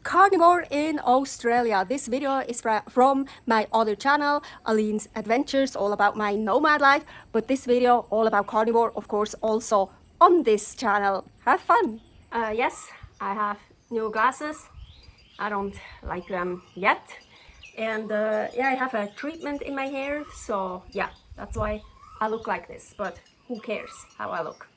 Carnivore in Australia. This video is from my other channel, Aline's Adventures, all about my nomad life. But this video all about carnivore, of course, also on this channel. Have fun! Yes, I have new glasses. I don't like them yet. And yeah, I have a treatment in my hair. So yeah, that's why I look like this. But who cares how I look?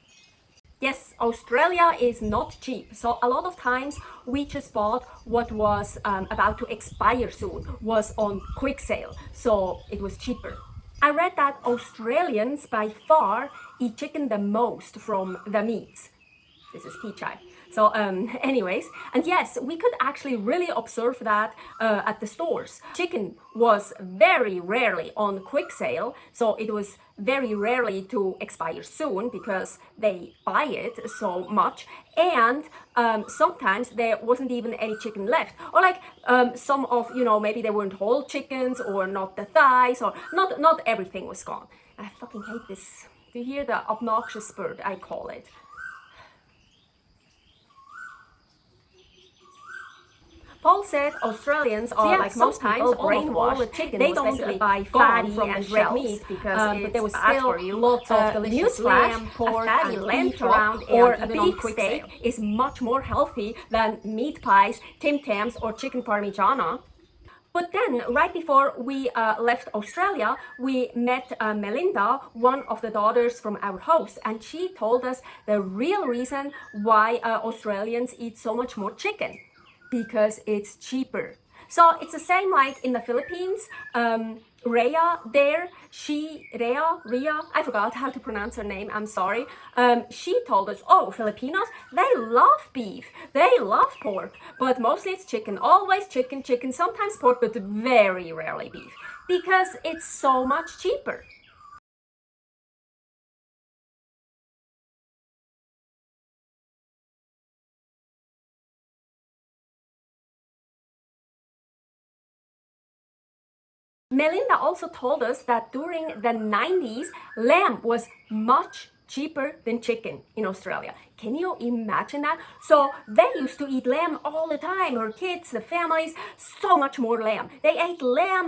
Yes, Australia is not cheap, so a lot of times we just bought what was about to expire soon, was on quick sale, so it was cheaper. I read that Australians by far eat chicken the most from the meats. This is Pichai. So anyways, and yes, we could actually really observe that at the stores. Chicken was very rarely on quick sale, so it was very rarely to expire soon because they buy it so much, and sometimes there wasn't even any chicken left, or like some of, you know, maybe they weren't whole chickens or not the thighs, or not everything was gone. I fucking hate this. Do you hear the obnoxious bird, I call it? Paul said Australians are, like most people, brainwashed. They don't buy fatty and red meat because but there was still lots of delicious lamb, pork, fatty lamb around, or a beef steak is much more healthy than meat pies, Tim Tams, or chicken parmigiana. But then, right before we left Australia, we met Melinda, one of the daughters from our host, and she told us the real reason why Australians eat so much more chicken. Because it's cheaper. So it's the same like in the Philippines. Rhea there, Rhea, I forgot how to pronounce her name, I'm sorry. She told us, oh, Filipinos, they love beef, they love pork, but mostly it's chicken, always chicken, sometimes pork, but very rarely beef, because it's so much cheaper. Melinda also told us that during the 90s, lamb was much cheaper than chicken in Australia. Can you imagine that? So they used to eat lamb all the time, her kids, the families, so much more lamb. They ate lamb,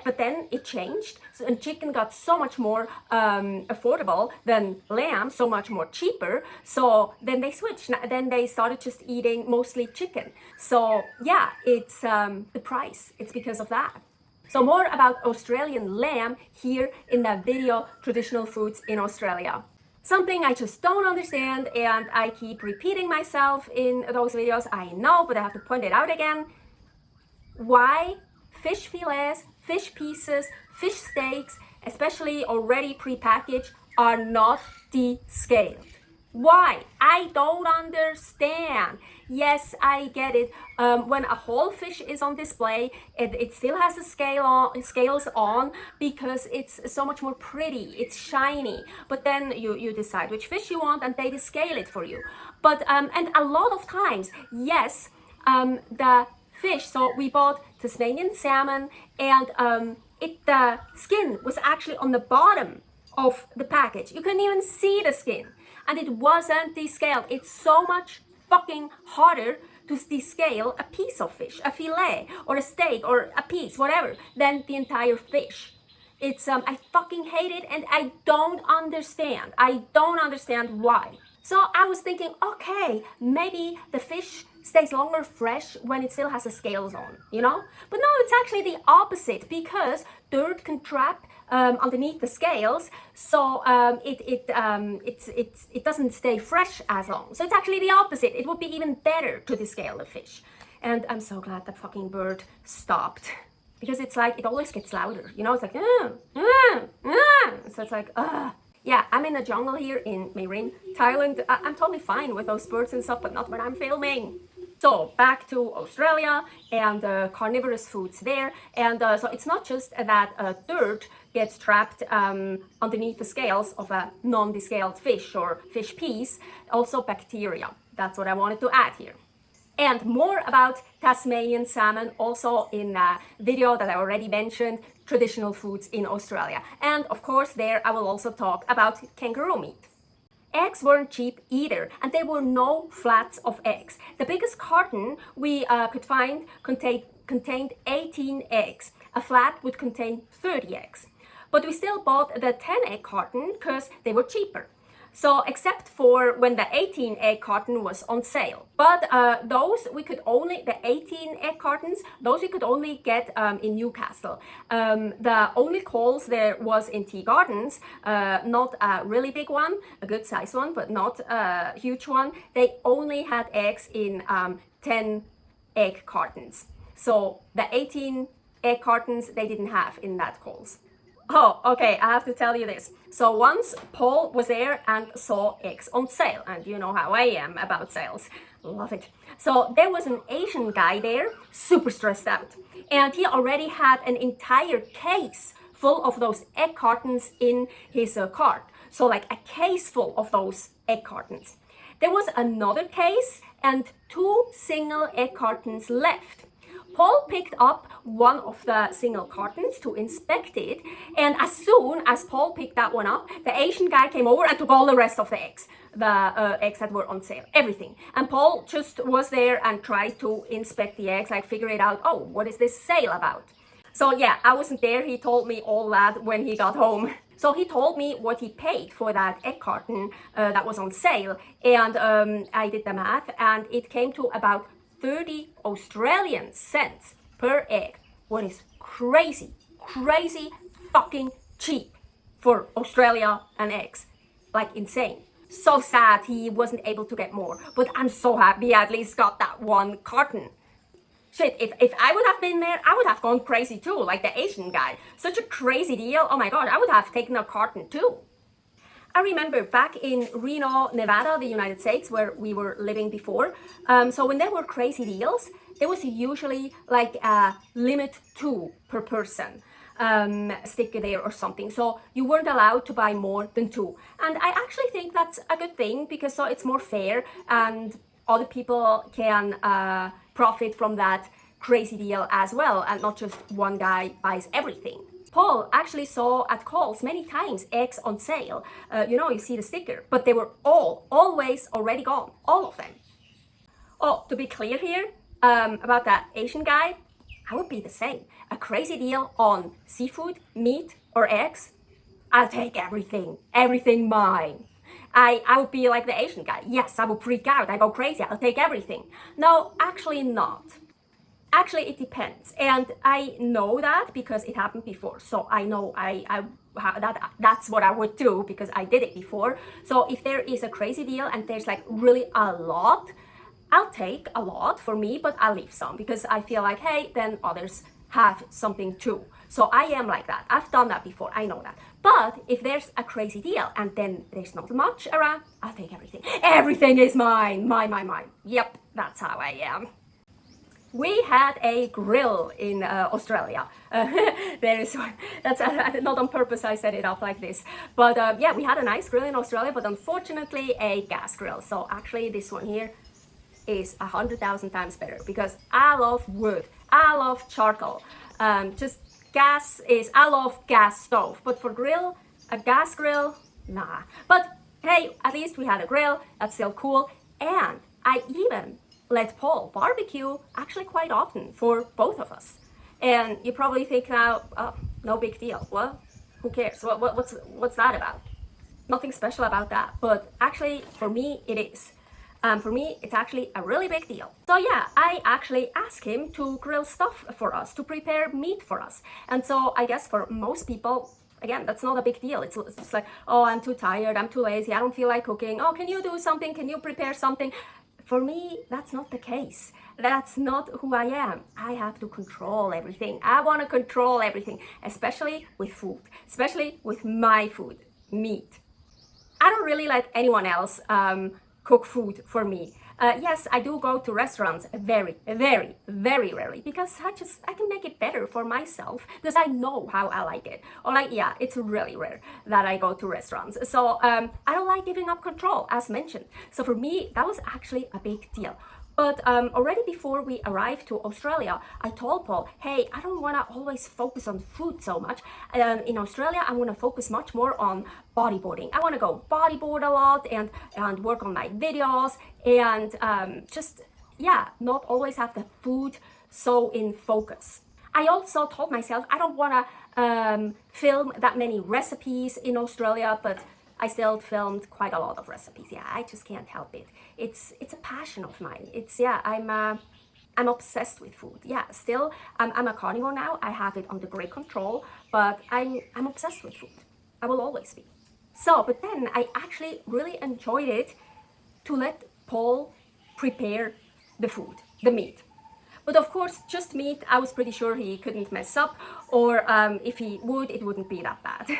but then it changed, and chicken got so much more affordable than lamb, so much more cheaper. So then they switched. Then they started just eating mostly chicken. So yeah, it's the price. It's because of that. So more about Australian lamb here in the video Traditional Foods in Australia. Something I just don't understand, and I keep repeating myself in those videos, I know, but I have to point it out again. Why fish fillets, fish pieces, fish steaks, especially already pre-packaged, are not descaled? Why? I don't understand. Yes, I get it. When a whole fish is on display, it still has the scales on because it's so much more pretty. It's shiny. But then you decide which fish you want, and they descale it for you. But and a lot of times, yes, the fish. So we bought Tasmanian salmon, and the skin was actually on the bottom of the package. You couldn't even see the skin. And it wasn't descaled. It's so much fucking harder to descale a piece of fish, a fillet or a steak or a piece, whatever, than the entire fish. It's I fucking hate it, and I don't understand. I don't understand why. So I was thinking, okay, maybe the fish stays longer fresh when it still has the scales on, you know? But no, it's actually the opposite, because dirt can trap underneath the scales, so it doesn't stay fresh as long. So it's actually the opposite. It would be even better to descale the fish. And I'm so glad that fucking bird stopped, because it's like, it always gets louder, you know? It's like, so it's like, yeah, I'm in the jungle here in Mae Rin, Thailand. I'm totally fine with those birds and stuff, but not when I'm filming. So back to Australia and carnivorous foods there. And so it's not just that dirt gets trapped underneath the scales of a non-descaled fish or fish piece, also bacteria. That's what I wanted to add here. And more about Tasmanian salmon also in a video that I already mentioned, Traditional Foods in Australia. And of course there I will also talk about kangaroo meat. eggs weren't cheap either, and there were no flats of eggs. The biggest carton we could find contained 18 eggs. A flat would contain 30 eggs. But we still bought the 10 egg carton because they were cheaper. So except for when the 18 egg carton was on sale. But the 18 egg cartons, those we could only get in Newcastle. The only Coles there was in Tea Gardens, not a really big one, a good size one, but not a huge one. They only had eggs in 10 egg cartons. So the 18 egg cartons they didn't have in that Coles. Oh, okay, I have to tell you this. So once Paul was there and saw eggs on sale, and you know how I am about sales. Love it. So there was an Asian guy there, super stressed out. And he already had an entire case full of those egg cartons in his cart. So like a case full of those egg cartons. There was another case and 2 single egg cartons left. Paul picked up one of the single cartons to inspect it, and as soon as Paul picked that one up, the Asian guy came over and took all the rest of the eggs that were on sale, everything. And Paul just was there and tried to inspect the eggs, like figure it out, oh, what is this sale about? So yeah, I wasn't there, he told me all that when he got home. So he told me what he paid for that egg carton that was on sale, and I did the math, and it came to about 30 Australian cents per egg. What is crazy fucking cheap for Australia and eggs. Like insane. So sad he wasn't able to get more, but I'm so happy he at least got that one carton. Shit, if I would have been there, I would have gone crazy too, like the Asian guy. Such a crazy deal. Oh my god, I would have taken a carton too. I remember back in Reno, Nevada, the United States, where we were living before. So when there were crazy deals, there was usually like a limit 2 per person sticker there or something. So you weren't allowed to buy more than 2. And I actually think that's a good thing because so it's more fair and other people can profit from that crazy deal as well, and not just one guy buys everything. Paul actually saw at Coles many times eggs on sale. You see the sticker, but they were always already gone, all of them. Oh, to be clear here, about that Asian guy, I would be the same. A crazy deal on seafood, meat, or eggs, I'll take everything mine. I would be like the Asian guy. Yes, I would freak out, I go crazy, I'll take everything. No, actually not. Actually, it depends, and I know that because it happened before. So I know that's what I would do because I did it before. So if there is a crazy deal and there's like really a lot, I'll take a lot for me, but I'll leave some because I feel like, hey, then others have something too. So I am like that. I've done that before. I know that. But if there's a crazy deal and then there's not much around, I'll take everything. Everything is mine. Mine. Yep, that's how I am. We had a grill in Australia. There is one. That's not on purpose. I set it up like this. But yeah, we had a nice grill in Australia, but unfortunately a gas grill. So actually this one here is 100,000 times better because I love wood. I love charcoal. I love gas stove. But for grill, a gas grill, nah. But hey, at least we had a grill. That's still cool. And I even let Paul barbecue actually quite often for both of us. And you probably think now, oh, no big deal. Well, who cares? What's that about? Nothing special about that. But actually, for me, it is. For me, it's actually a really big deal. So yeah, I actually asked him to grill stuff for us, to prepare meat for us. And so I guess for most people, again, that's not a big deal. It's just like, oh, I'm too tired, I'm too lazy, I don't feel like cooking. Oh, can you do something? Can you prepare something? For me, that's not the case. That's not who I am. I have to control everything. I want to control everything, especially with food, especially with my food, meat. I don't really let anyone else cook food for me. Yes, I do go to restaurants very rarely because I can make it better for myself because I know how I like it. Or like, yeah, it's really rare that I go to restaurants. So I don't like giving up control, as mentioned. So for me, that was actually a big deal. But already before we arrived to Australia, I told Paul, hey, I don't want to always focus on food so much. In Australia, I want to focus much more on bodyboarding. I want to go bodyboard a lot and work on my videos and just, yeah, not always have the food so in focus. I also told myself I don't want to film that many recipes in Australia, but I still filmed quite a lot of recipes. Yeah, I just can't help it. It's a passion of mine. I'm obsessed with food. Yeah, still I'm a carnivore now. I have it under great control, but I'm obsessed with food. I will always be. So, but then I actually really enjoyed it to let Paul prepare the food, the meat. But of course, just meat, I was pretty sure he couldn't mess up, or if he would, it wouldn't be that bad.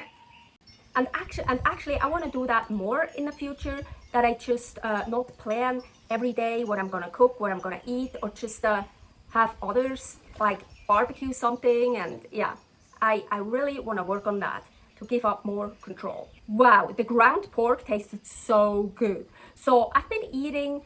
And actually, I want to do that more in the future, that I just not plan every day what I'm gonna cook, what I'm gonna eat, or just have others like barbecue something. And yeah, I really want to work on that to give up more control. Wow, the ground pork tasted so good. So I've been eating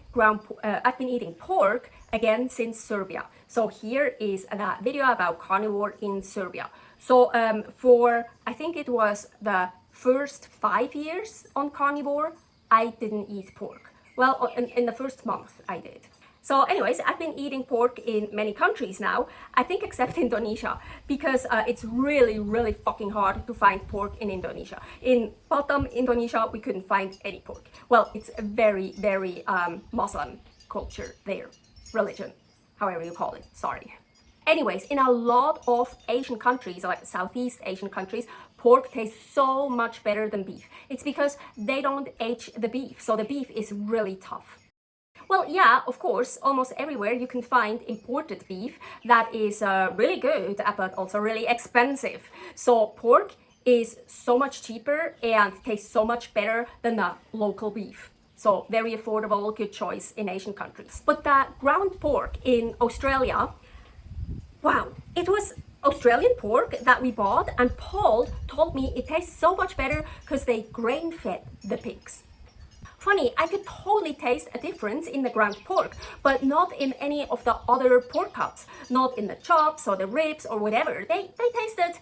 pork again since Serbia. So here is a video about carnivore in Serbia. So for I think it was the first 5 years on carnivore, I didn't eat pork. Well, in the first month I did. So anyways, I've been eating pork in many countries now, I think except Indonesia, because it's really, really fucking hard to find pork in Indonesia. In Batam, Indonesia, we couldn't find any pork. Well, it's a very, very Muslim culture there, religion, however you call it, sorry. Anyways, in a lot of Asian countries, like Southeast Asian countries, pork tastes so much better than beef. It's because they don't age the beef, so the beef is really tough. Well, yeah, of course, almost everywhere you can find imported beef that is really good, but also really expensive. So pork is so much cheaper and tastes so much better than the local beef. So very affordable, good choice in Asian countries. But the ground pork in Australia, wow, it was Australian pork that we bought, and Paul told me it tastes so much better because they grain-fed the pigs. Funny, I could totally taste a difference in the ground pork, but not in any of the other pork cuts, not in the chops or the ribs or whatever. They tasted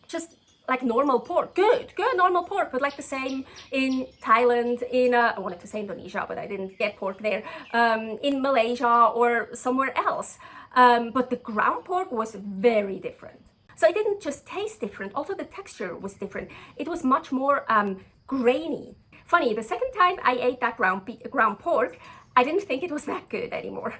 just like normal pork, good normal pork, but like the same in Thailand, I wanted to say Indonesia, but I didn't get pork there, in Malaysia or somewhere else. But the ground pork was very different. So it didn't just taste different, also the texture was different. It was much more grainy. Funny, the second time I ate that ground pork, I didn't think it was that good anymore.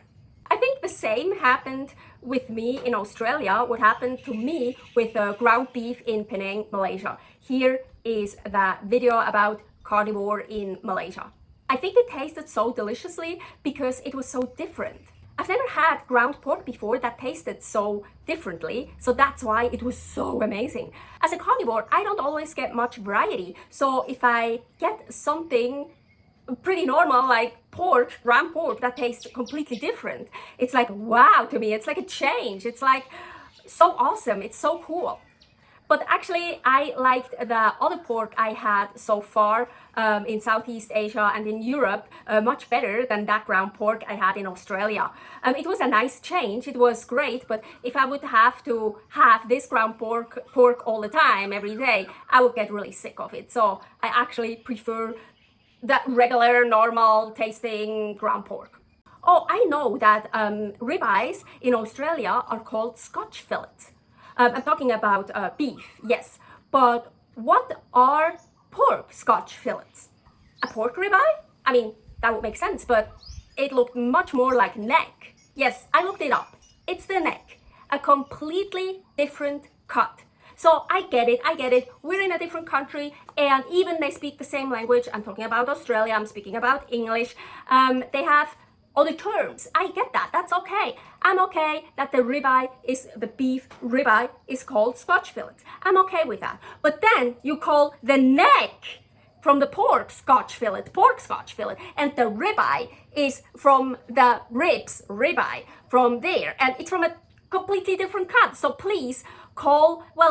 I think the same happened with me in Australia, what happened to me with ground beef in Penang, Malaysia. Here is the video about carnivore in Malaysia. I think it tasted so deliciously because it was so different. I've never had ground pork before that tasted so differently, so that's why it was so amazing. As a carnivore, I don't always get much variety, so if I get something pretty normal like pork, ground pork, that tastes completely different, it's like wow to me, it's like a change, it's like so awesome, it's so cool. But actually, I liked the other pork I had so far in Southeast Asia and in Europe much better than that ground pork I had in Australia. It was a nice change, it was great, but if I would have to have this ground pork all the time, every day, I would get really sick of it. So I actually prefer that regular, normal tasting ground pork. Oh, I know that ribeyes in Australia are called Scotch fillets. I'm talking about beef, yes. But what are pork Scotch fillets? A pork ribeye? I mean, that would make sense, but it looked much more like neck. Yes, I looked it up. It's the neck. A completely different cut. So I get it. We're in a different country, and even they speak the same language. I'm talking about Australia, I'm speaking about English. They have other terms. I get that. That's okay. I'm okay that the beef ribeye is called Scotch fillet. I'm okay with that. But then you call the neck from the pork Scotch fillet, and the ribeye is from the ribs ribeye from there, and it's from a completely different cut. So please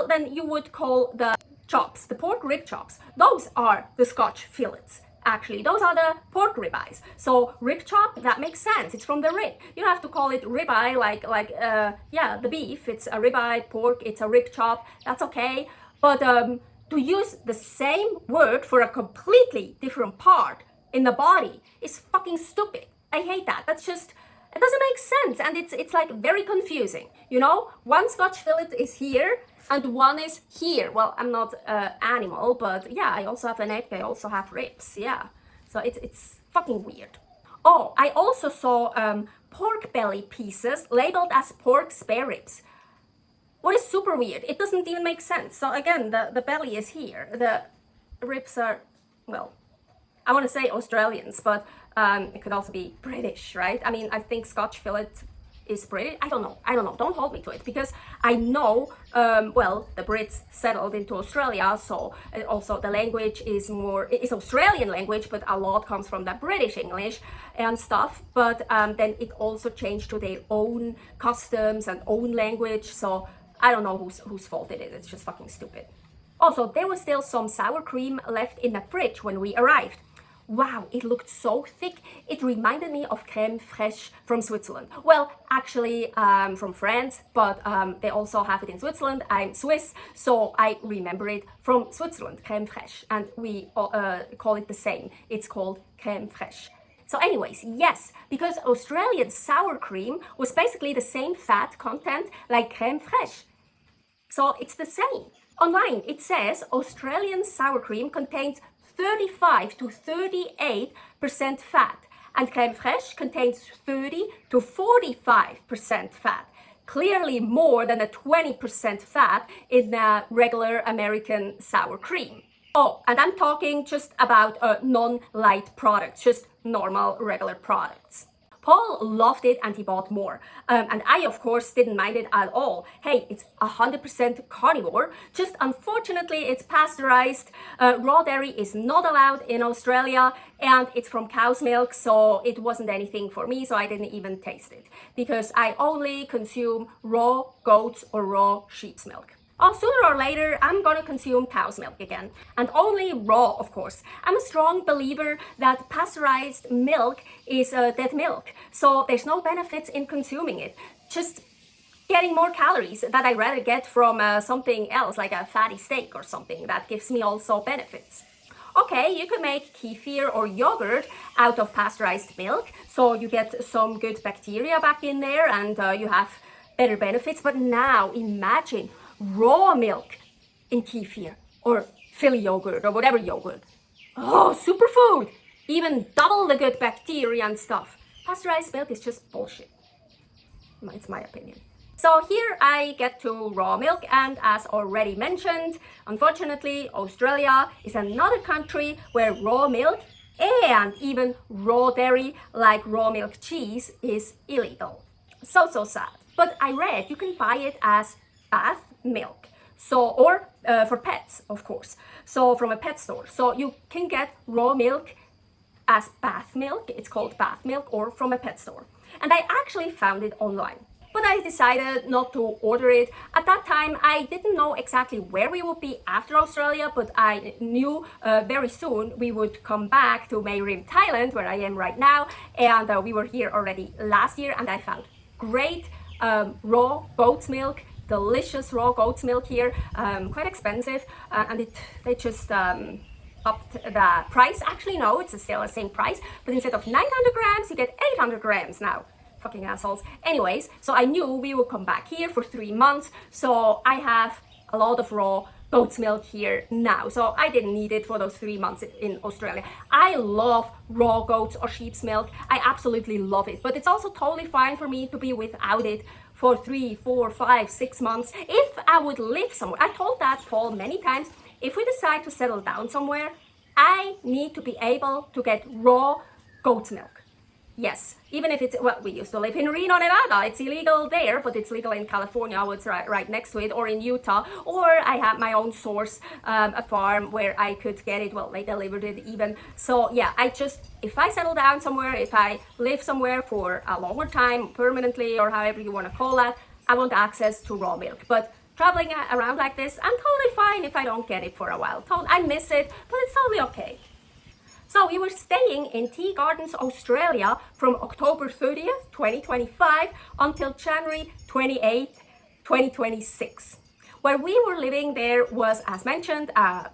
then you would call the chops, the pork rib chops, those are the Scotch fillets. Actually, those are the pork ribeyes. So rib chop, that makes sense. It's from the rib. You don't have to call it ribeye yeah, the beef. It's a ribeye. Pork, it's a rib chop. That's okay. But to use the same word for a completely different part in the body is fucking stupid. I hate that. That's just, it doesn't make sense, and it's like very confusing. You know, one Scotch fillet is here and one is here. Well, I'm not animal, but yeah, I also have a neck, I also have ribs, yeah. So it's fucking weird. Oh, I also saw pork belly pieces labeled as pork spare ribs. What is super weird? It doesn't even make sense. So again, the belly is here. The ribs are, well, I want to say Australians, but it could also be British, right? I mean, I think Scotch fillet is British. I don't know. Don't hold me to it, because I know, well, the Brits settled into Australia, so also the language is Australian language, but a lot comes from the British English and stuff. But then it also changed to their own customs and own language. So I don't know whose fault it is. It's just fucking stupid. Also, there was still some sour cream left in the fridge when we arrived. Wow, it looked so thick. It reminded me of crème fraîche from Switzerland. Well, actually from France, but they also have it in Switzerland. I'm Swiss, so I remember it from Switzerland, crème fraîche. And we call it the same. It's called crème fraîche. So anyways, yes, because Australian sour cream was basically the same fat content like crème fraîche. So it's the same. Online, it says Australian sour cream contains 35 to 38% fat, and crème fraîche contains 30 to 45% fat. Clearly more than the 20% fat in the regular American sour cream. Oh, and I'm talking just about non-light products, just normal, regular products. Paul loved it and he bought more. And I, of course, didn't mind it at all. Hey, it's 100% carnivore. Just unfortunately, it's pasteurized. Raw dairy is not allowed in Australia, and it's from cow's milk, so it wasn't anything for me, so I didn't even taste it. Because I only consume raw goat's or raw sheep's milk. Oh, sooner or later, I'm gonna consume cow's milk again. And only raw, of course. I'm a strong believer that pasteurized milk is dead milk. So there's no benefits in consuming it. Just getting more calories that I'd rather get from something else, like a fatty steak or something that gives me also benefits. Okay, you could make kefir or yogurt out of pasteurized milk. So you get some good bacteria back in there and you have better benefits. But now imagine raw milk in kefir or Philly yogurt or whatever yogurt. Oh, superfood! Even double the good bacteria and stuff. Pasteurized milk is just bullshit. It's my opinion. So here I get to raw milk, and as already mentioned, unfortunately, Australia is another country where raw milk and even raw dairy like raw milk cheese is illegal. So sad. But I read you can buy it as bath milk, so or for pets, of course, so from a pet store. So you can get raw milk as bath milk, it's called bath milk, or from a pet store. And I actually found it online, but I decided not to order it. At that time I didn't know exactly where we would be after Australia, but I knew very soon we would come back to Mae Rim, Thailand, where I am right now, and we were here already last year, and I found great raw goat's milk, delicious raw goat's milk here, quite expensive, and they just upped the price. Actually, no, it's still the same price, but instead of 900 grams, you get 800 grams now. Fucking assholes. Anyways, so I knew we would come back here for 3 months, so I have a lot of raw goat's milk here now, so I didn't need it for those 3 months in Australia. I love raw goat's or sheep's milk. I absolutely love it, but it's also totally fine for me to be without it for 3, 4, 5, 6 months if I would live somewhere. I told that Paul many times, if we decide to settle down somewhere, I need to be able to get raw goat's milk. Yes, even if it's, well, we used to live in Reno, Nevada. It's illegal there, but it's legal in California, it's right next to it, or in Utah. Or I have my own source, a farm where I could get it. Well, they delivered it even. So yeah, if I settle down somewhere, if I live somewhere for a longer time, permanently, or however you want to call that, I want access to raw milk. But traveling around like this, I'm totally fine if I don't get it for a while. I miss it, but it's totally okay. So So we were staying in Tea Gardens, Australia from October 30th, 2025 until January 28th, 2026. Where we were living there was, as mentioned, a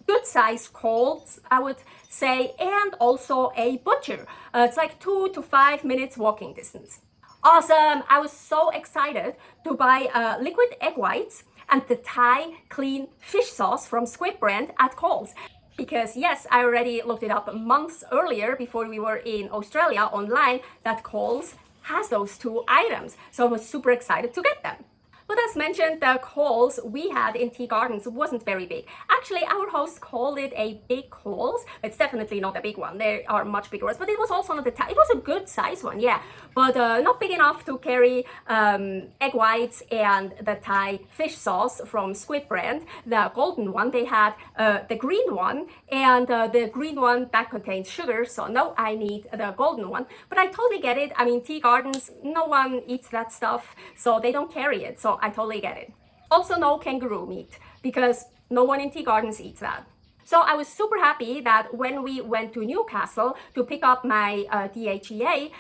good size Coles, I would say, and also a butcher. It's like 2 to 5 minutes walking distance. Awesome! I was so excited to buy liquid egg whites and the Thai clean fish sauce from Squid brand at Coles. Because yes, I already looked it up months earlier before we were in Australia online that Coles has those two items. So I was super excited to get them. But as mentioned, the Coles we had in Tea Gardens wasn't very big. Actually, our host called it a big Coles. It's definitely not a big one. There are much bigger ones, but it was also not it was a good size one, yeah. But not big enough to carry egg whites and the Thai fish sauce from Squid brand, the golden one. They had the green one, and the green one that contains sugar, so no, I need the golden one. But I totally get it. I mean, Tea Gardens, no one eats that stuff, so they don't carry it. So I totally get it. Also no kangaroo meat, because no one in Tea Gardens eats that. So I was super happy that when we went to Newcastle to pick up my DHEA,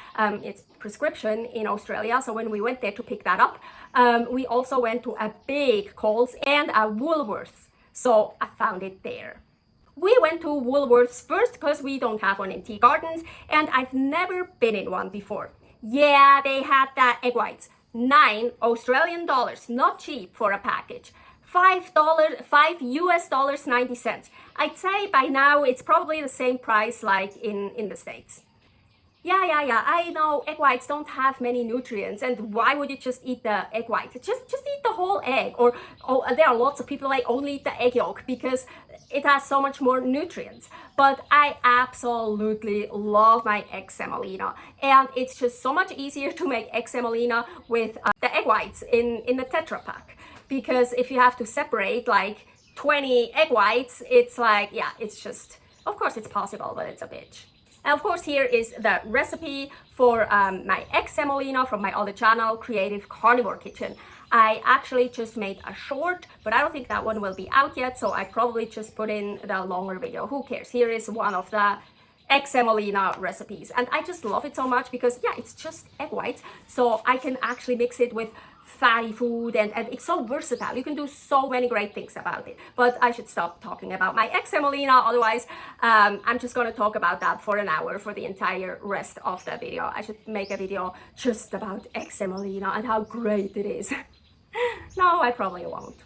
it's prescription in Australia, so when we went there to pick that up, we also went to a big Coles and a Woolworths, so I found it there. We went to Woolworths first because we don't have one in Tea Gardens, and I've never been in one before. Yeah, they had the egg whites. 9 Australian dollars, not cheap for a package. $5 US dollars 90 cents. I'd say by now it's probably the same price like in the States. Yeah, I know egg whites don't have many nutrients, and why would you just eat the egg whites? Just eat the whole egg, or there are lots of people like only eat the egg yolk because it has so much more nutrients. But I absolutely love my egg semolina, and it's just so much easier to make egg semolina with the egg whites in the Tetra Pak, because if you have to separate like 20 egg whites, it's like, yeah, it's just, of course it's possible, but it's a bitch. And of course, here is the recipe for my egg semolina from my other channel, Creative Carnivore Kitchen. I actually just made a short, but I don't think that one will be out yet, so I probably just put in the longer video. Who cares? Here is one of the egg semolina recipes, and I just love it so much because, yeah, it's just egg whites, so I can actually mix it with fatty food, and it's so versatile. You can do so many great things about it. But I should stop talking about my egg semolina, otherwise I'm just going to talk about that for an hour for the entire rest of the video. I should make a video just about egg semolina and how great it is. No, I probably won't.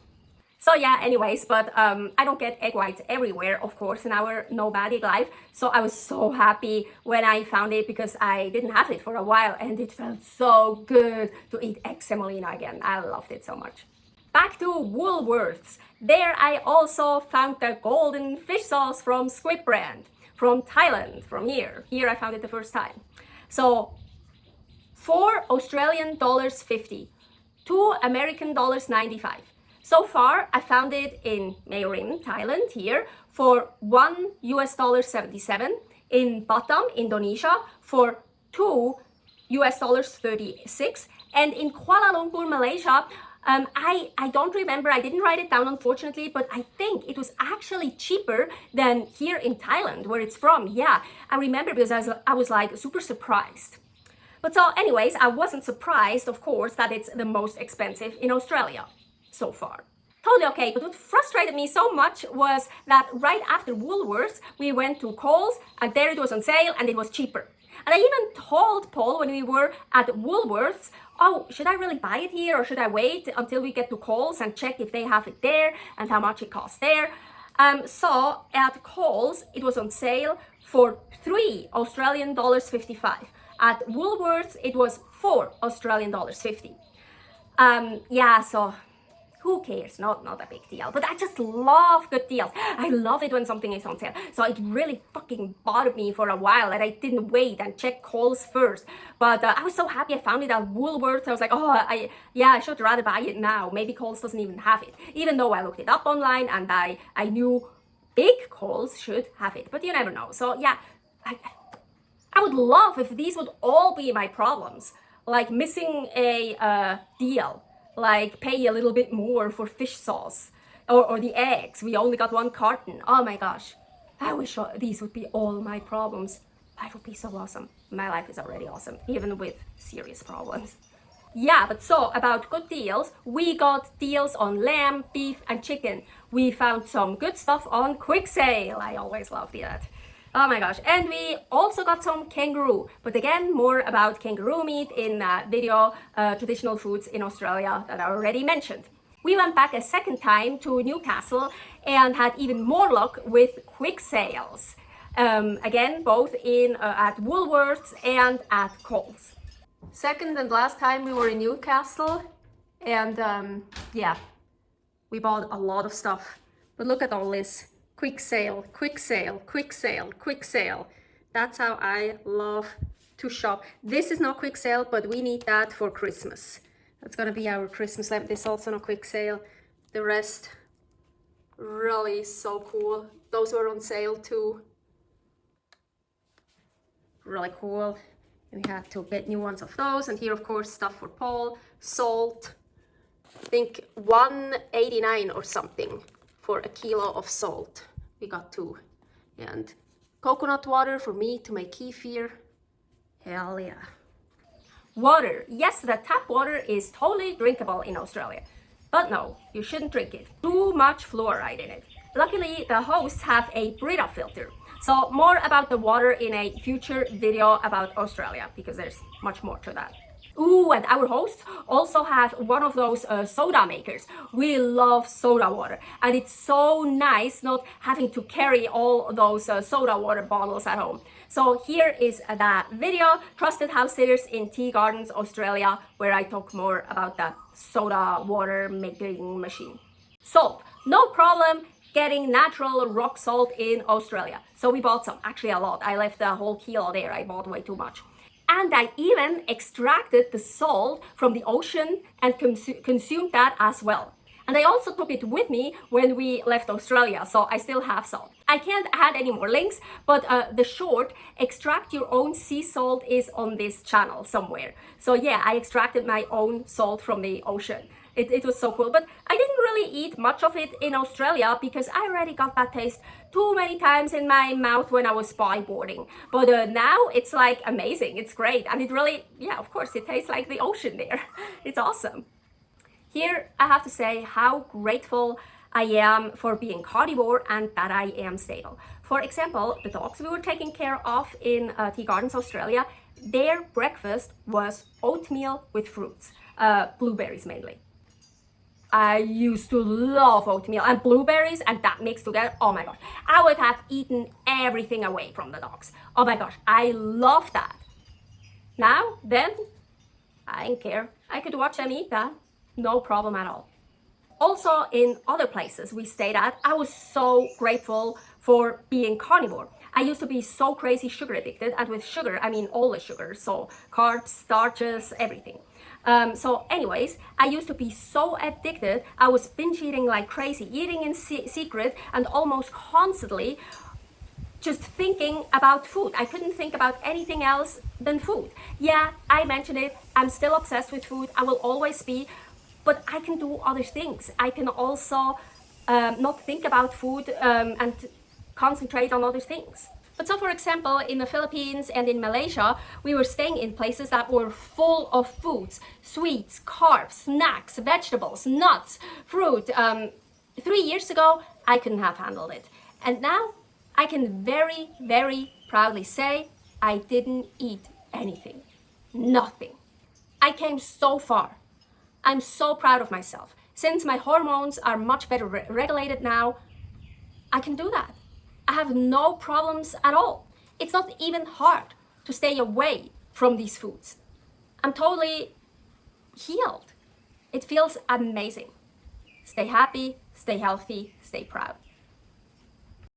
So yeah, anyways, but I don't get egg whites everywhere, of course, in our nomadic life. So I was so happy when I found it because I didn't have it for a while, and it felt so good to eat egg semolina again. I loved it so much. Back to Woolworths. There I also found the golden fish sauce from Squid brand, from Thailand, from here. Here I found it the first time. So 4 Australian dollars 50, 2 American dollars 95. So far, I found it in Mae Rim, Thailand, here, for 1 US dollar 77, in Batam, Indonesia, for 2 US dollars 36, and in Kuala Lumpur, Malaysia, I don't remember, I didn't write it down unfortunately, but I think it was actually cheaper than here in Thailand, where it's from. Yeah, I remember because I was like super surprised. But so anyways, I wasn't surprised, of course, that it's the most expensive in Australia so far. Totally okay, but what frustrated me so much was that right after Woolworths, we went to Coles, and there it was on sale and it was cheaper. And I even told Paul when we were at Woolworths, oh, should I really buy it here or should I wait until we get to Coles and check if they have it there and how much it costs there? So at Coles, it was on sale for 3 Australian dollars 55. At Woolworths, it was 4 Australian dollars 50. Yeah, so who cares? Not a big deal. But I just love good deals. I love it when something is on sale. So it really fucking bothered me for a while that I didn't wait and check Coles first. But I was so happy I found it at Woolworths. I was like, oh, I should rather buy it now. Maybe Coles doesn't even have it. Even though I looked it up online and I knew big Coles should have it. But you never know. So yeah, I would love if these would all be my problems. Like missing a deal. Like pay a little bit more for fish sauce or the eggs. We only got 1 carton. Oh my gosh. I wish these would be all my problems. Life would be so awesome. My life is already awesome, even with serious problems. Yeah, but so about good deals, we got deals on lamb, beef, and chicken. We found some good stuff on quick sale. I always love that. Oh my gosh. And we also got some kangaroo. But again, more about kangaroo meat in that video, traditional foods in Australia that I already mentioned. We went back a second time to Newcastle and had even more luck with quick sales. Again, both in at Woolworths and at Coles. Second and last time we were in Newcastle, and yeah, we bought a lot of stuff. But look at all this. Quick sale, quick sale, quick sale, quick sale. That's how I love to shop. This is not quick sale, but we need that for Christmas. That's gonna be our Christmas lamp. This is also not quick sale. The rest, really so cool. Those were on sale too. Really cool. We had to get new ones of those. And here, of course, stuff for Paul. Salt, I think $1.89 or something for a kilo of salt. We got 2. And coconut water for me to make kefir. Hell yeah. Water. Yes, the tap water is totally drinkable in Australia. But no, you shouldn't drink it. Too much fluoride in it. Luckily, the hosts have a Brita filter. So more about the water in a future video about Australia, because there's much more to that. Ooh, and our hosts also have one of those soda makers. We love soda water, and it's so nice not having to carry all those soda water bottles at home. So here is that video, Trusted House Sitters in Tea Gardens, Australia, where I talk more about the soda water making machine. Salt, no problem getting natural rock salt in Australia. So we bought some, actually a lot. I left a whole kilo there. I bought way too much. And I even extracted the salt from the ocean and consumed that as well. And I also took it with me when we left Australia, so I still have salt. I can't add any more links, but the short, extract your own sea salt, is on this channel somewhere. So yeah, I extracted my own salt from the ocean. It was so cool, but I didn't really eat much of it in Australia because I already got that taste too many times in my mouth when I was bodyboarding. But now it's like amazing, it's great, and it really, yeah, of course, it tastes like the ocean there. It's awesome. Here, I have to say how grateful I am for being carnivore and that I am stable. For example, the dogs we were taking care of in Tea Gardens, Australia, their breakfast was oatmeal with fruits, blueberries mainly. I used to love oatmeal and blueberries, and that mixed together, oh my gosh. I would have eaten everything away from the dogs. Oh my gosh, I love that. Now, then, I didn't care. I could watch them eat that, no problem at all. Also, in other places we stayed at, I was so grateful for being carnivore. I used to be so crazy sugar addicted, and with sugar, I mean all the sugars, so carbs, starches, everything. So anyways, I used to be so addicted, I was binge eating like crazy, eating in secret and almost constantly just thinking about food. I couldn't think about anything else than food. Yeah, I mentioned it, I'm still obsessed with food, I will always be, but I can do other things. I can also not think about food and concentrate on other things. But so for example, in the Philippines and in Malaysia, we were staying in places that were full of foods, sweets, carbs, snacks, vegetables, nuts, fruit. 3 years ago, I couldn't have handled it. And now I can very, very proudly say I didn't eat anything, nothing. I came so far. I'm so proud of myself. Since my hormones are much better regulated now, I can do that. I have no problems at all. It's not even hard to stay away from these foods. I'm totally healed. It feels amazing. Stay happy, stay healthy, stay proud.